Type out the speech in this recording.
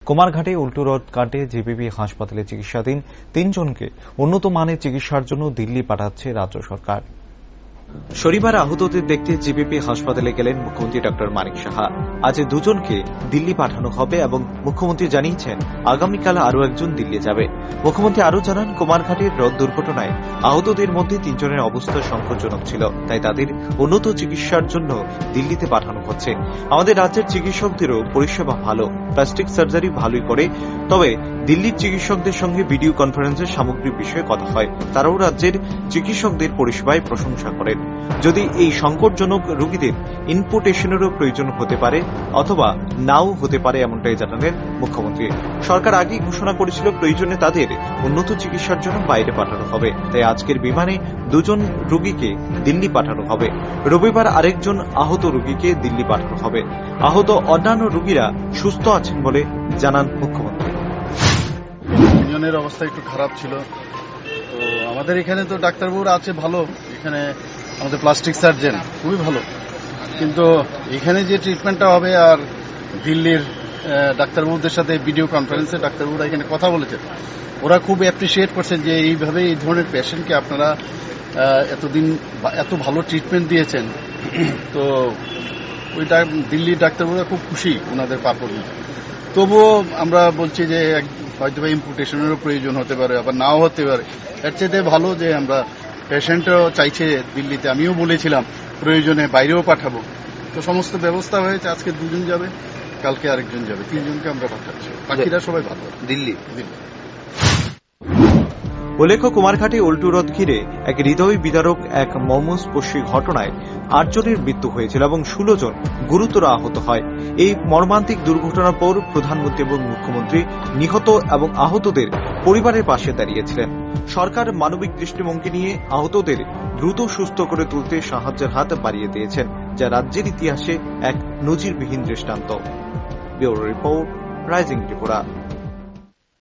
কুমারঘাটে উল্টো রথ কাণ্ডে জেবিপি হাসপাতালে চিকিৎসাধীন 3 জনকে উন্নত মানের চিকিৎসার জন্য দিল্লি পাঠাচ্ছে রাজ্য সরকার। শনিবার আহতদের দেখতে জেবিপি হাসপাতালে গেলেন মুখ্যমন্ত্রী ডক্টর মানিক সাহা। আজ 2 জনকে দিল্লি পাঠানো হবে এবং মুখ্যমন্ত্রী জানিয়েছেন আগামীকাল আরও একজন দিল্লি যাবে। মুখ্যমন্ত্রী আরও জানান, কুমারঘাটের রথ দুর্ঘটনায় আহতদের মধ্যে 3 জনের অবস্থা সংকটজনক ছিল, তাই তাদের উন্নত চিকিৎসার জন্য দিল্লিতে পাঠানো হচ্ছে। আমাদের রাজ্যের চিকিৎসকদেরও পরিষেবা ভালো, প্লাস্টিক সার্জারি ভালোই করে, তবে দিল্লির চিকিৎসকদের সঙ্গে ভিডিও কনফারেন্সের সামগ্রিক বিষয়ে কথা হয়। তারাও রাজ্যের চিকিৎসকদের পরিষেবায় প্রশংসা করেন। যদি এই সংকটজনক রোগীদের ইনপুটেশনেরও প্রয়োজন হতে পারে অথবা নাও হতে পারে, এমনটাই জানালেন মুখ্যমন্ত্রী। সরকার আগেই ঘোষণা করেছিল প্রয়োজনে তাদের উন্নত চিকিৎসার জন্য বাইরে পাঠানো হবে, তাই আজকের বিমানে 2 জন রোগীকে দিল্লি পাঠানো হবে। রবিবার আরেকজন আহত রোগীকে দিল্লি পাঠানো হবে। আহত অন্যান্য রোগীরা সুস্থ আছেন বলে জানান মুখ্যমন্ত্রী। তিনজনের অবস্থা একটু খারাপ ছিল, তো আমাদের এখানে তো ডাক্তারবাবুরা আছে ভালো, এখানে আমাদের প্লাস্টিক সার্জন খুবই ভালো, কিন্তু এখানে যে ট্রিটমেন্টটা হবে আর দিল্লির ডাক্তারবাবুদের সাথে ভিডিও কনফারেন্সে ডাক্তারবাবুরা এখানে কথা বলেছেন, ওরা খুব অ্যাপ্রিসিয়েট করছেন যে এইভাবে এই ধরনের পেশেন্টকে আপনারা এতদিন এত ভালো ট্রিটমেন্ট দিয়েছেন। তো ওইটা দিল্লির ডাক্তারবাবুরা খুব খুশি ওনাদের পারফরমেন্স। তবুও আমরা বলছি যে হয়তো ইম্পুটেশনেরও প্রয়োজন হতে পারে, আবার নাও হতে পারে। এর চেয়ে ভালো যে আমরা পেশেন্টও চাইছে দিল্লিতে, আমিও বলেছিলাম প্রয়োজনে বাইরেও পাঠাবো, তো সমস্ত ব্যবস্থা হয়েছে। আজকে 2 জন যাবে, কালকে আরেকজন যাবে, 3 জনকে আমরা পাঠাচ্ছি, বাকিরা সবাই ভালো দিল্লি। উল্লেখ্য, কুমারঘাটে উল্টো রথ ঘিরে এক হৃদয় বিদারক এক মর্মস্পর্শী ঘটনায় 8 জনের মৃত্যু হয়েছিল এবং 16 জন গুরুতর আহত হয়। এই মর্মান্তিক দুর্ঘটনার পর প্রধানমন্ত্রী এবং মুখ্যমন্ত্রী নিহত এবং আহতদের পরিবারের পাশে দাঁড়িয়েছিলেন। সরকার মানবিক দৃষ্টিভঙ্গি নিয়ে আহতদের দ্রুত সুস্থ করে তুলতে সাহায্যের হাত বাড়িয়ে দিয়েছেন, যা রাজ্যের ইতিহাসে এক নজিরবিহীন দৃষ্টান্ত। Bureau report, rising Tripura.